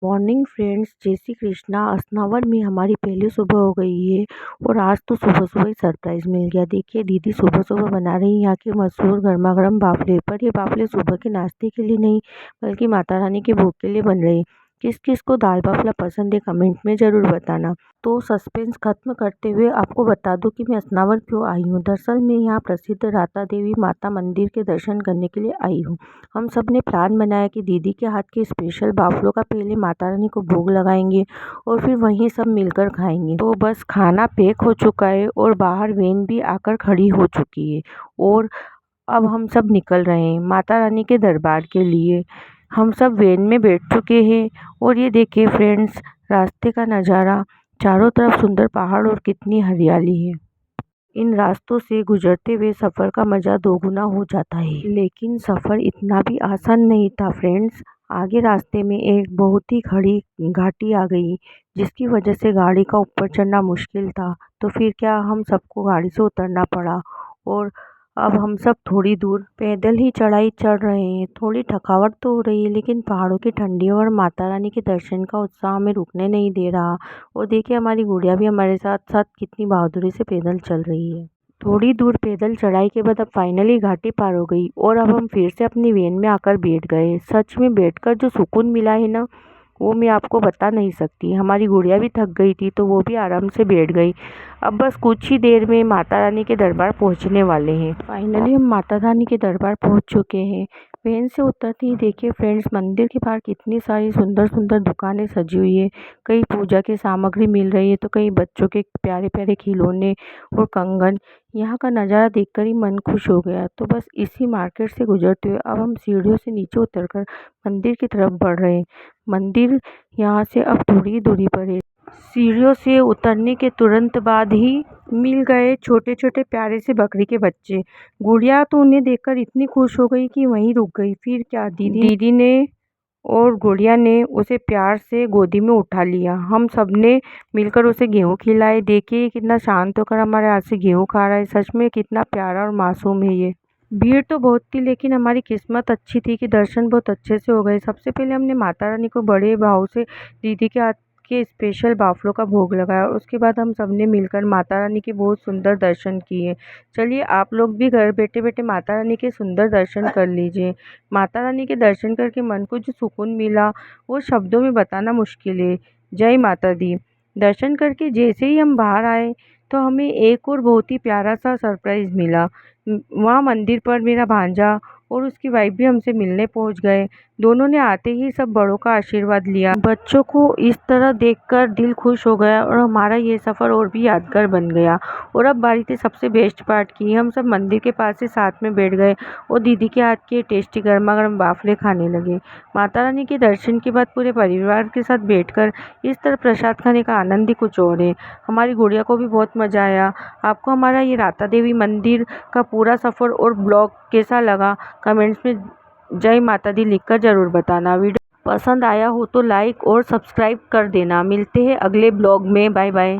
Morning friends, जय श्री कृष्णा। असनावर में हमारी पहली सुबह हो गई है और आज तो सुबह सुबह ही सरप्राइज़ मिल गया। देखिए दीदी सुबह सुबह बना रही हैं यहाँ के मशहूर गर्मा गर्म बाफले। पर ये बाफले सुबह के नाश्ते के लिए नहीं बल्कि माता रानी के भोग के लिए बन रहे हैं। किस किस को दाल बाफला पसंद है कमेंट में ज़रूर बताना। तो सस्पेंस खत्म करते हुए आपको बता दूं कि मैं असनावर क्यों आई हूँ। दरअसल मैं यहाँ प्रसिद्ध राता देवी माता मंदिर के दर्शन करने के लिए आई हूँ। हम सब ने प्लान बनाया कि दीदी के हाथ के स्पेशल बाफलों का पहले माता रानी को भोग लगाएंगे और फिर वहीं सब मिलकर खाएंगे। तो बस खाना पैक हो चुका है और बाहर वैन भी आकर खड़ी हो चुकी है और अब हम सब निकल रहे हैं माता रानी के दरबार के लिए। हम सब वैन में बैठ चुके हैं और ये देखिए फ्रेंड्स, रास्ते का नज़ारा, चारों तरफ सुंदर पहाड़ और कितनी हरियाली है। इन रास्तों से गुजरते हुए सफ़र का मज़ा दोगुना हो जाता है। लेकिन सफ़र इतना भी आसान नहीं था फ्रेंड्स। आगे रास्ते में एक बहुत ही खड़ी घाटी आ गई जिसकी वजह से गाड़ी का ऊपर चढ़ना मुश्किल था। तो फिर क्या हम सबको गाड़ी से उतरना पड़ा और अब हम सब थोड़ी दूर पैदल ही चढ़ाई चढ़ रहे हैं। थोड़ी थकावट तो हो रही है लेकिन पहाड़ों की ठंडी और माता रानी के दर्शन का उत्साह हमें रुकने नहीं दे रहा। और देखिए हमारी गुड़िया भी हमारे साथ साथ कितनी बहादुरी से पैदल चल रही है। थोड़ी दूर पैदल चढ़ाई के बाद अब फाइनली घाटी पार हो गई और अब हम फिर से अपनी वैन में आकर बैठ गए। सच में बैठकर जो सुकून मिला है ना, वो मैं आपको बता नहीं सकती। हमारी गुड़िया भी थक गई थी तो वो भी आराम से बैठ गई। अब बस कुछ ही देर में माता रानी के दरबार पहुंचने वाले हैं। फाइनली हम माता रानी के दरबार पहुंच चुके हैं। वैन से उतरते ही देखिए फ्रेंड्स, मंदिर के बाहर कितनी सारी सुंदर सुंदर दुकानें सजी हुई है। कई पूजा की सामग्री मिल रही है तो कई बच्चों के प्यारे प्यारे खिलौने और कंगन। यहाँ का नज़ारा देखकर ही मन खुश हो गया। तो बस इसी मार्केट से गुजरते हुए अब हम सीढ़ियों से नीचे उतरकर मंदिर की तरफ बढ़ रहे हैं। मंदिर यहाँ से अब थोड़ी ही दूरी पर है। सीढ़ियों से उतरने के तुरंत बाद ही मिल गए छोटे छोटे प्यारे से बकरी के बच्चे। गुड़िया तो उन्हें देखकर इतनी खुश हो गई कि वहीं रुक गई। फिर क्या दीदी ने और गुड़िया ने उसे प्यार से गोदी में उठा लिया। हम सब ने मिलकर उसे गेहूँ खिलाए। देखिए कितना शांत होकर हमारे हाथ से गेहूँ खा रहा है। सच में कितना प्यारा और मासूम है ये। भीड़ तो बहुत थी लेकिन हमारी किस्मत अच्छी थी कि दर्शन बहुत अच्छे से हो गए। सबसे पहले हमने माता रानी को बड़े भाव से दीदी के हाथ के स्पेशल बाफलों का भोग लगाया। उसके बाद हम सब ने मिलकर माता रानी के बहुत सुंदर दर्शन किए। चलिए आप लोग भी घर बैठे बैठे माता रानी के सुंदर दर्शन कर लीजिए। माता रानी के दर्शन करके मन को जो सुकून मिला वो शब्दों में बताना मुश्किल है। जय माता दी। दर्शन करके जैसे ही हम बाहर आए तो हमें एक और बहुत ही प्यारा सा सरप्राइज़ मिला। वहाँ मंदिर पर मेरा भांजा और उसकी वाइफ भी हमसे मिलने पहुँच गए। दोनों ने आते ही सब बड़ों का आशीर्वाद लिया। बच्चों को इस तरह देखकर दिल खुश हो गया और हमारा ये सफ़र और भी यादगार बन गया। और अब बारी थी सबसे बेस्ट पार्ट की। हम सब मंदिर के पास ही साथ में बैठ गए और दीदी के हाथ के टेस्टी गर्मा गर्म बाफले खाने लगे। माता रानी के दर्शन के बाद पूरे परिवार के साथ बैठकर इस तरह प्रसाद खाने का आनंद ही कुछ और है। हमारी गुड़िया को भी बहुत मज़ा आया। आपको हमारा ये राता देवी मंदिर का पूरा सफ़र और ब्लॉग कैसा लगा कमेंट्स में जय माता दी लिखकर ज़रूर बताना। वीडियो पसंद आया हो तो लाइक और सब्सक्राइब कर देना। मिलते हैं अगले ब्लॉग में। Bye bye.